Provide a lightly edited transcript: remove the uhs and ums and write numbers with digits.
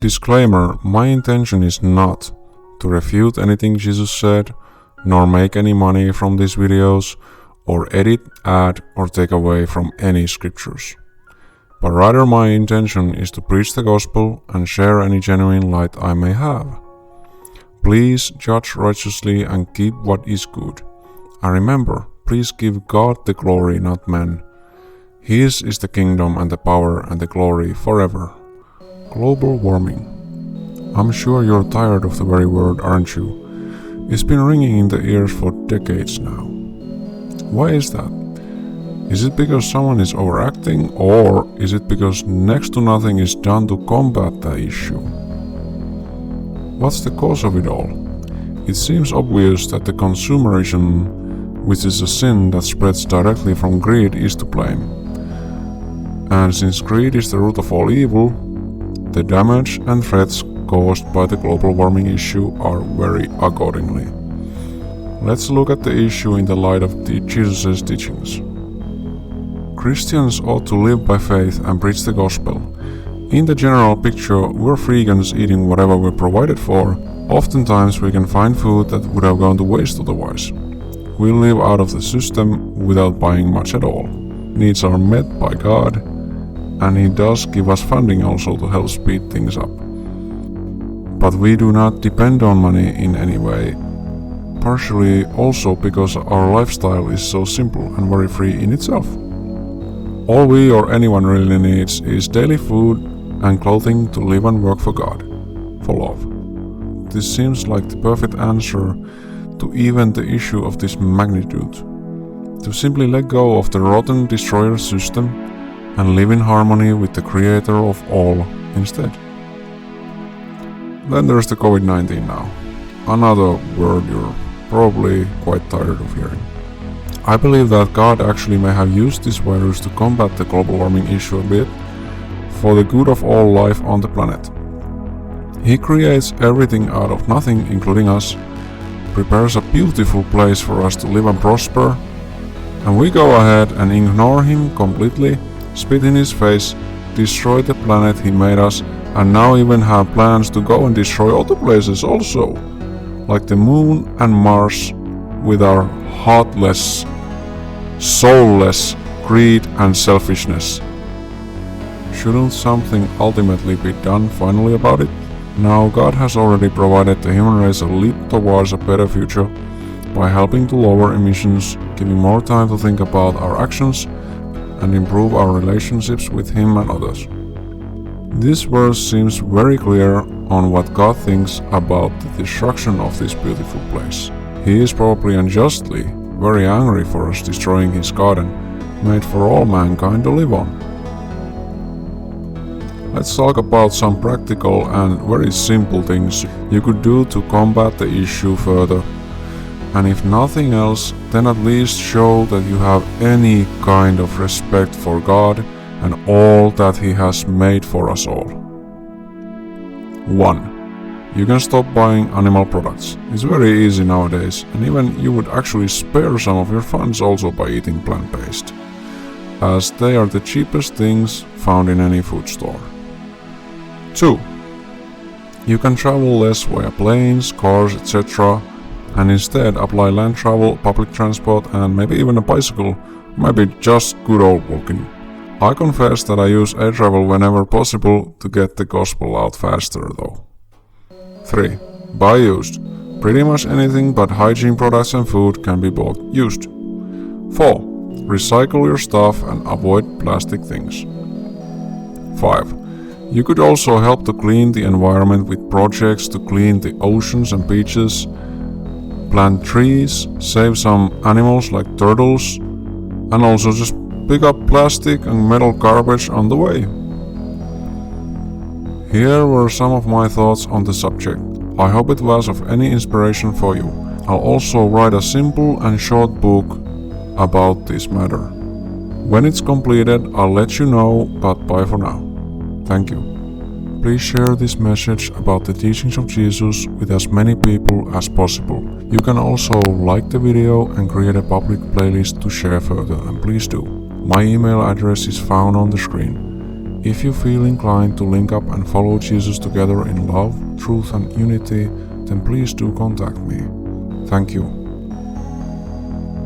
Disclaimer: my intention is not to refute anything Jesus said, nor make any money from these videos, or edit, add, or take away from any scriptures. But rather my intention is to preach the gospel and share any genuine light I may have. Please judge righteously and keep what is good. And remember, please give God the glory, not men. His is the kingdom and the power and the glory forever. Global warming. I'm sure you're tired of the very word, aren't you? It's been ringing in the ears for decades now. Why is that? Is it because someone is overacting, or is it because next to nothing is done to combat the issue? What's the cause of it all? It seems obvious that the consumerism, which is a sin that spreads directly from greed, is to blame. And since greed is the root of all evil, the damage and threats caused by the global warming issue are very accordingly. Let's look at the issue in the light of Jesus' teachings. Christians ought to live by faith and preach the gospel. In the general picture, we're freegans eating whatever we're provided for. Oftentimes we can find food that would have gone to waste otherwise. We live out of the system without buying much at all. Needs are met by God, and He does give us funding also to help speed things up. But we do not depend on money in any way, partially also because our lifestyle is so simple and very free in itself. All we or anyone really needs is daily food and clothing to live and work for God, for love. This seems like the perfect answer to even the issue of this magnitude. To simply let go of the rotten destroyer system and live in harmony with the Creator of all instead. Then there's the COVID-19 now. Another word you're probably quite tired of hearing. I believe that God actually may have used this virus to combat the global warming issue a bit for the good of all life on the planet. He creates everything out of nothing, including us, prepares a beautiful place for us to live and prosper, and we go ahead and ignore Him completely, spit in His face, destroy the planet He made us, and now even have plans to go and destroy other places also, like the moon and Mars, with our heartless, soulless greed and selfishness. Shouldn't something ultimately be done finally about it? Now God has already provided the human race a leap towards a better future by helping to lower emissions, giving more time to think about our actions, and improve our relationships with Him and others. This verse seems very clear on what God thinks about the destruction of this beautiful place. He is probably unjustly very angry for us destroying His garden, made for all mankind to live on. Let's talk about some practical and very simple things you could do to combat the issue further. And if nothing else, then at least show that you have any kind of respect for God and all that He has made for us all. 1. You can stop buying animal products. It's very easy nowadays, and even you would actually spare some of your funds also by eating plant-based, as they are the cheapest things found in any food store. 2. You can travel less via planes, cars, etc., and instead apply land travel, public transport, and maybe even a bicycle, maybe just good old walking. I confess that I use air travel whenever possible to get the gospel out faster though. 3. Buy used. Pretty much anything but hygiene products and food can be bought used. 4. Recycle your stuff and avoid plastic things. 5. You could also help to clean the environment with projects to clean the oceans and beaches, plant trees, save some animals like turtles, and also just pick up plastic and metal garbage on the way. Here were some of my thoughts on the subject. I hope it was of any inspiration for you. I'll also write a simple and short book about this matter. When it's completed, I'll let you know, but bye for now. Thank you. Please share this message about the teachings of Jesus with as many people as possible. You can also like the video and create a public playlist to share further, and please do. My email address is found on the screen. If you feel inclined to link up and follow Jesus together in love, truth and unity, then please do contact me. Thank you.